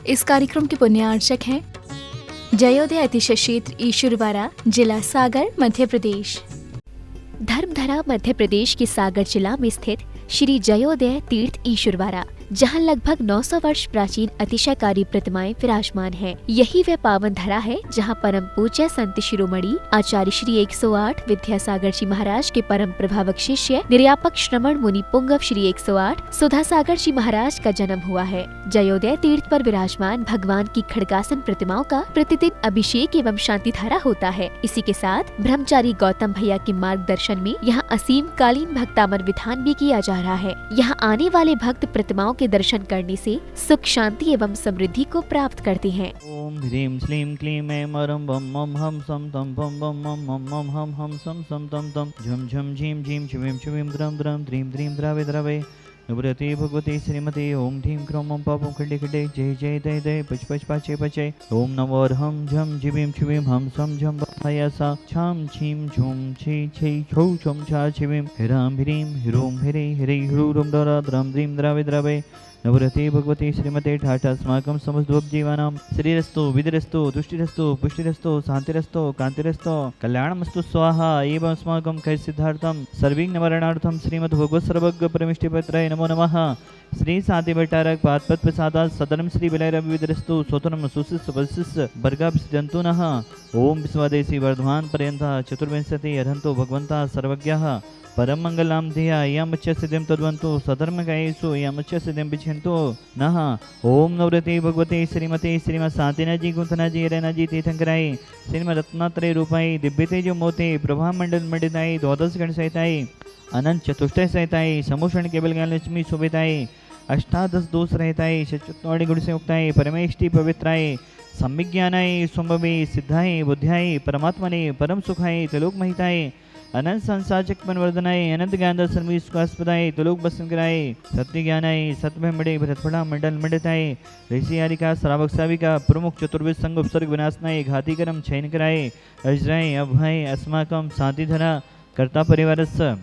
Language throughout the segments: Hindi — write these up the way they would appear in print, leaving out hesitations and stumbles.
इस कार्यक्रम के पुण्यार्चक हैं जयोदय अतिशय क्षेत्र ईश्वरवाड़ा, जिला सागर, मध्य प्रदेश। धर्मधरा मध्य प्रदेश के सागर जिला में स्थित श्री जयोदय तीर्थ ईश्वरवाड़ा, जहां लगभग 900 वर्ष प्राचीन अतिशयकारी प्रतिमाएं विराजमान हैं। यही वह पावन धरा है जहां परम पूज्य संत शिरोमणि आचार्य श्री 108 विद्यासागर जी महाराज के परम प्रभावक शिष्य निर्यापक श्रमण मुनि पुंगव श्री 108 सुधा सागर जी महाराज का जन्म हुआ है। जयोदय तीर्थ पर विराजमान भगवान की खड़गासन प्रतिमाओं का प्रतिदिन अभिषेक एवं शांति धारा होता है। इसी के साथ ब्रह्मचारी गौतम भैया के मार्गदर्शन में यहाँ असीम कालीन भक्तामर विधान भी किया जा रहा है। यहाँ आने वाले भक्त प्रतिमाओं के दर्शन करने से सुख, शांति एवं समृद्धि को प्राप्त करते हैं। ओम ह्रीं श्लीं क्लीं ऐं मरं बम मम हम सम तम बम बम मम मम मम हम सम सम तम तम झुम झुम झीम झीम शिवीं शिवीं द्रम द्रम द्रीं द्रीं द्रावे द्रावे नवरते भगवते श्रीमते ओम ह्रीं क्रोम मम पापम खड्डे खड्डे जय जय दय दय पच पच पाचे पचे ओम नमो हम झम जिवीं शिवीं हम सम झम बमयसा छाम छीम झूम छी छी छौ छम छा शिवीं ह्रां ह्रीं ह्रूं ह्रे ह्रे ह्रूं द्रा द्रम द्रीं द्रावे द्रावे नवरते भगवते श्रीमते ठाठास्माकं समस्तभवजीवानां श्रीरस्तु विधिरस्तु तुष्टिरस्तु पुष्टिरस्तु शान्तिरस्तु कान्तिरस्तु कल्याणमस्तु स्वाहा एवं अस्माकं कैसिद्धार्थं सर्वविघ्ननिवारणार्थं श्रीमद्भगवत् सर्वज्ञ परमेष्टिपत्राय नमो नमः। श्री शांति भट्टारक पादपद प्रसादात् सदनम श्री विलयरविविधरस्तु स्वतनम सुशिष्ट वशिष्ठ वर्गाभिजंतु नः। ओम विश्वादेशी वर्धमान पर्यंत चतुर्विंशति अर्हन्तो भगवन्तः सर्वज्ञः परम मंगलाम धिया यमच्च सिद्धिं तद्वन्तु सधर्मकायेषु यमच्च सिद्धिं विच्छन्तु नः। ओम नवरते भगवते श्रीमते श्रीमत् शांतिनाजी गुंथनाजी रैनाजी तीर्थंकराय श्रीमद् रत्नात्रय रूपाय दिव्य तेजो मोते प्रभा मंडल मंडिताय द्वादश गण सहिताय अनंत चतुष्टय सहिताय समूषण केवल ज्ञान लक्ष्मी शोभिताय अष्टादश दोष रहताय चतुर्वाणी गुण से उक्ताय परमेष्टि पवित्राय सम्यक ज्ञानाय संभवे सिद्धाय बुद्ध्याय परमात्मने परम सुखाय त्रिलोक महिताय अनंत संसार चक्रमन वर्धनाय अनंत ज्ञान दर्शन विश्वास्पदाय त्रिलोक बसन कराय सत्य ज्ञानाय सत्य मड़े भरतफड़ा मंडल मंडिताय ऋषि आरिका श्रावक साविका प्रमुख चतुर्वेद संग उपसर्ग विनाशनाय घाती कर्म छयन कराय अजराय अभय अस्माकम शांति धरा कर्ता परिवारस्य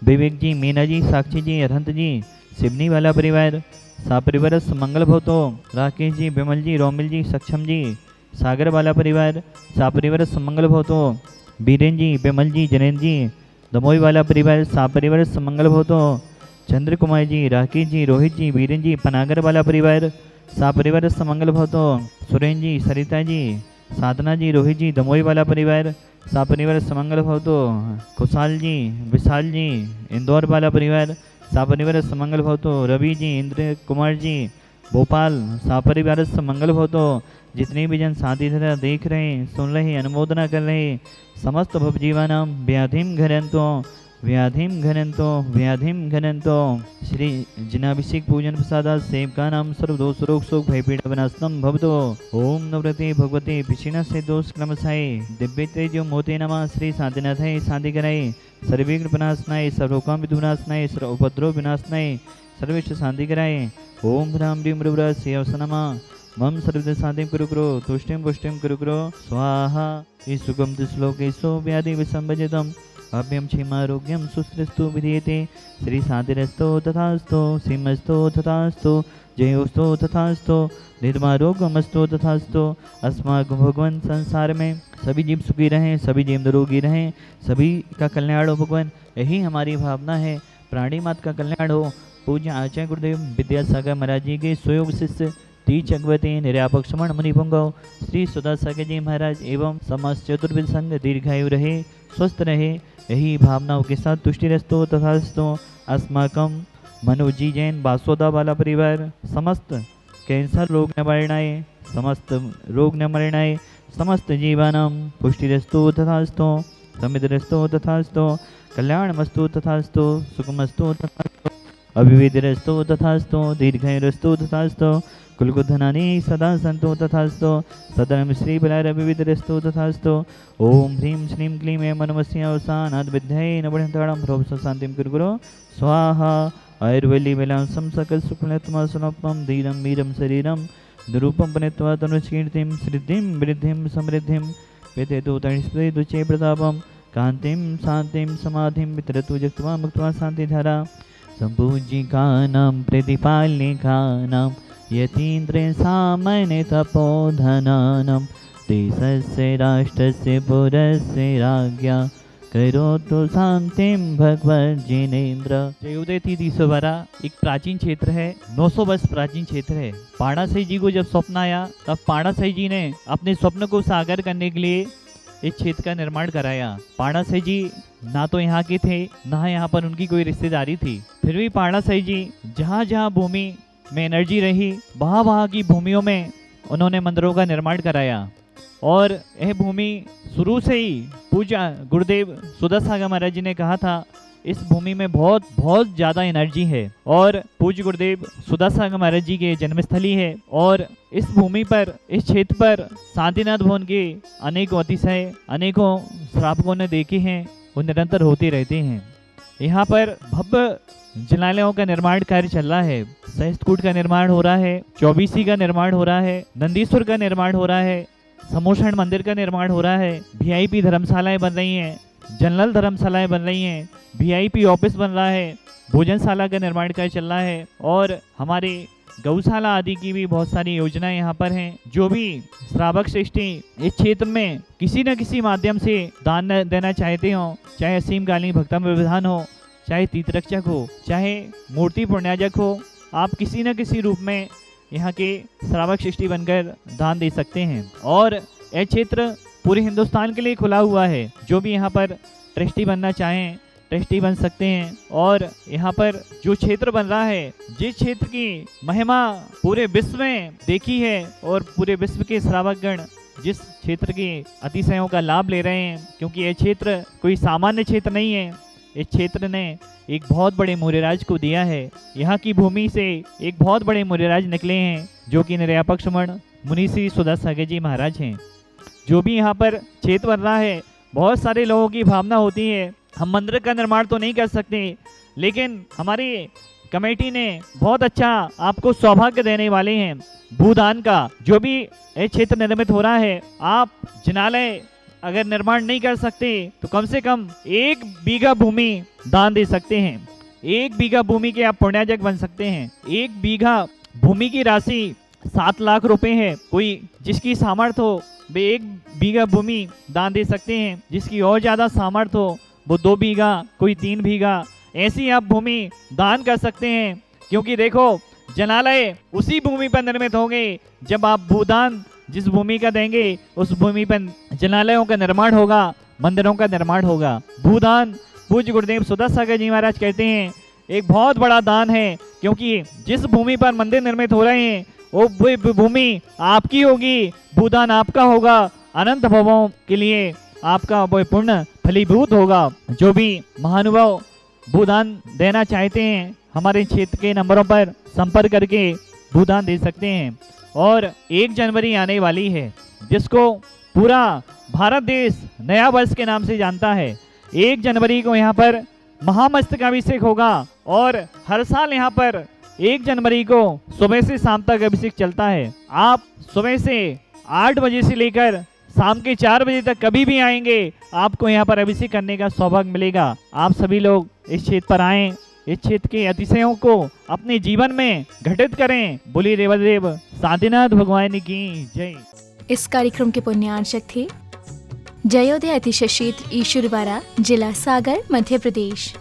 विवेक जी, मीना जी, साक्षी जी, अरहंत जी, सिवनी वाला परिवार सा परिवार मंगल भवतो राकेश जी, विमल जी, रोमिल जी, सक्षम जी, सागर वाला परिवार सा परिवार मंगल भवतो बीरेन जी, विमल जी, जनेन्द्र जी, दमोई वाला परिवार सा परिवार मंगल भवतो चंद्र कुमार जी, राकेश जी, रोहित जी, बीरेन जी, पनागर वाला परिवार सा परिवार मंगल भवतो सुरेन जी, सरिता जी, साधना जी, रोहित जी, दमोई वाला परिवार सा परिवार समंगल भवतो खुशाल जी, विशाल जी, इंदौर वाला परिवार सा परिवार समंगल भवतो रवि जी, इंद्र कुमार जी, भोपाल सा परिवार समंगल भवतो। जितने भी जन शांति धरा देख रहे, सुन रहे, अनुमोदना कर रहे समस्त भवजीवानां व्याधिम घनंतो व्याधिम घनंतो व्याधिम घनंतो श्री जिनाभिषेक पूजन प्रसादात् सेवकानां सर्वदोष रोग शोक भय पीड़ा विनाशनम भवतो। ओम नवरते भगवते पिछिना से दोष क्रमसाय दिव्य तेजो मोते नमः। श्री शांतिनाथाय शांति कराय सर्वविघ्न विनाशनाय सर्वकाम विनाशनाय सर्व उपद्रव विनाशनाय सर्वेश शांति कराय। ओम ह्रां ह्रीं ह्रूं सेवस नमः। मम सर्वदा शांतिं कुरु कुरु तुष्टिं पुष्टिं कुरु कुरु स्वाहा। सुगम श्लोकेशो व्याधि विसंभजितम् अभ्यम क्षेमारोग्यम सुस्त्रस्तु विधीयते। श्री शांतिरस्तो तथास्तु सीमस्तो तथास्तु जयोस्तो तथास्तु निर्मारोग्यमस्तो तथास्तु। अस्माकं भगवान संसार में सभी जीव सुखी रहें, सभी जीव निरोगी रहें, सभी का कल्याण हो भगवान, यही हमारी भावना है। प्राणी मात्र का कल्याण हो। पूज्य आचार्य गुरुदेव विद्यासागर महाराज जी के स्वयोग शिष्य तीज अगवती निर्यापक श्रमण मुनि पुंगव श्री सुधा सागर जी महाराज एवं समस्त चतुर्वेद संघ दीर्घायु रहे, स्वस्थ रहे, यही भावनाओं के साथ तुष्टिरस्तो तथास्तु। अस्माकं मनोजी जैन बासोदा वाला परिवार समस्त कैंसर रोग निवारणाय समस्त रोग निवारणाय समस्त जीवानां पुष्टिरस्तो तथास्तु समृद्धिरस्तो तथास्तु कल्याणमस्तु तथास्तु सुखमस्तु तथास्तु अभिवेदिरस्तो तथास्तु दीर्घायुरस्तो तथास्तु कुलकुधनानि सदा सन्तु तथास्तु सदनम श्री बलारविविधरस्तु तथास्तु। ओम ह्रीं श्रीं क्लीं ऐं मनमस्य अवसानाद् विद्यायै नवनिर्ताडं भ्रोभस शान्तिं कुरु कुरु स्वाहा। आयुर्वेली वेलां सकल सुखलत्मा सुनपम धीरं वीरं शरीरं निरूपं पनित्वा तनुष्कीर्तिं सिद्धिं वृद्धिं समृद्धिं पेतेतु तणिस्पृदुचे प्रतापं कान्तिं शान्तिं समाधिं वितरतु जक्त्वा मुक्त्वा शान्तिधारा। सम्पूज्यिकानां प्रतिपालनिकानां यतीन्द्रेण सामान्य तपोधनानं देशस्य राष्ट्रस्य पुरस्य राज्ञा करोतु शांतिम भगवत जिनेन्द्र। जयोदय तिथि सुबारा एक प्राचीन क्षेत्र है, 900 वर्ष प्राचीन क्षेत्र है। पाणाशाही जी को जब स्वप्न आया तब पाणाशाही जी ने अपने स्वप्न को साकार करने के लिए इस क्षेत्र का निर्माण कराया। पाणाशाही जी ना तो यहाँ के थे, ना यहाँ पर उनकी कोई रिश्तेदारी थी, फिर भी पाणाशाही जी जहाँ जहाँ भूमि में एनर्जी रही वहाँ वहाँ की भूमियों में उन्होंने मंदिरों का निर्माण कराया। और यह भूमि शुरू से ही पूजा गुरुदेव सुदर्शन महाराज जी ने कहा था इस भूमि में बहुत बहुत ज़्यादा एनर्जी है और पूज्य गुरुदेव सुदर्शन महाराज जी के जन्मस्थली है। और इस भूमि पर, इस क्षेत्र पर शांतिनाथ भवन के अनेकों अतिशय, अनेकों श्रावकों ने देखे हैं, वो निरंतर होते रहते हैं। यहाँ पर भव्य जलालयों का निर्माण कार्य चल रहा है। सहस्त्रकूट का निर्माण हो रहा है, चौबीसी का निर्माण हो रहा है, नंदीश्वर का निर्माण हो रहा है, समोषण मंदिर का निर्माण हो रहा है, वीआईपी धर्मशालाएं बन रही हैं, जनरल धर्मशालाएं बन रही हैं, वीआईपी ऑफिस बन रहा है, भोजनशाला का निर्माण कार्य चल रहा है और हमारे गौशाला आदि की भी बहुत सारी योजनाएं यहाँ पर हैं। जो भी श्रावक श्रेष्ठी इस क्षेत्र में किसी न किसी माध्यम से दान देना चाहते हो, चाहे असीमकालीन भक्तम विधान हो, चाहे तीर्थरक्षक हो, चाहे मूर्ति पुण्याजक हो, आप किसी न किसी रूप में यहाँ के श्रावक श्रेष्ठी बनकर दान दे सकते हैं। और यह क्षेत्र पूरे हिंदुस्तान के लिए खुला हुआ है। जो भी यहाँ पर ट्रस्टी बनना चाहें ट्रस्टी बन सकते हैं। और यहाँ पर जो क्षेत्र बन रहा है, जिस क्षेत्र की महिमा पूरे विश्व में देखी है और पूरे विश्व के श्रावकगण जिस क्षेत्र के अतिशयों का लाभ ले रहे हैं, क्योंकि यह क्षेत्र कोई सामान्य क्षेत्र नहीं है, इस क्षेत्र ने एक बहुत बड़े मौर्यराज को दिया है। यहाँ की भूमि से एक बहुत बड़े मौर्यराज निकले हैं जो कि निर्यापक्षमण मुनि श्री सुदर्शन जी महाराज हैं। जो भी यहाँ पर क्षेत्र बन रहा है, बहुत सारे लोगों की भावना होती है हम मंदिर का निर्माण तो नहीं कर सकते, लेकिन हमारी कमेटी ने बहुत अच्छा आपको सौभाग्य देने वाले हैं भूदान का। जो भी ये क्षेत्र निर्मित हो रहा है, आप जिनालय अगर निर्माण नहीं कर सकते तो कम से कम 1 बीघा भूमि दान दे सकते हैं। 1 बीघा भूमि के आप पुण्याजक बन सकते हैं। 1 बीघा भूमि की राशि 7 लाख रुपए है। कोई जिसकी सामर्थ्य हो वे 1 बीघा भूमि दान दे सकते हैं, जिसकी और ज्यादा सामर्थ्य हो वो 2 बीघा, कोई 3 बीघा, ऐसी आप भूमि दान कर सकते हैं। क्योंकि देखो, जनालय उसी भूमि पर निर्मित होंगे जब आप भूदान जिस भूमि का देंगे उस भूमि पर जनालयों का निर्माण होगा, मंदिरों का निर्माण होगा। भूदान पूज्य गुरुदेव सुदर्शन जी महाराज कहते हैं एक बहुत बड़ा दान है, क्योंकि जिस भूमि पर मंदिर निर्मित हो रहे हैं वो भूमि आपकी होगी, भूदान आपका होगा, अनंत भवों के लिए आपका वो पुण्य फलीभूत होगा। जो भी महानुभाव भूदान देना चाहते हैं हमारे क्षेत्र के नंबरों पर संपर्क करके भूदान दे सकते हैं। और 1 जनवरी आने वाली है जिसको पूरा भारत देश नया वर्ष के नाम से जानता है। 1 जनवरी को यहाँ पर महामस्तकाभिषेक होगा और हर साल यहाँ पर 1 जनवरी को सुबह से शाम तक अभिषेक चलता है। आप सुबह से 8 बजे से लेकर शाम के 4 बजे तक कभी भी आएंगे, आपको यहाँ पर अभिषेक करने का सौभाग्य मिलेगा। आप सभी लोग इस क्षेत्र पर आएं, इस क्षेत्र के अतिशयों को अपने जीवन में घटित करें। बोलिए देवादेव शांतिनाथ भगवान की जय। इस कार्यक्रम के पुण्यार्चक थे जयोदय अतिशय क्षेत्र ईश्वरवाड़ा, जिला सागर, मध्य प्रदेश।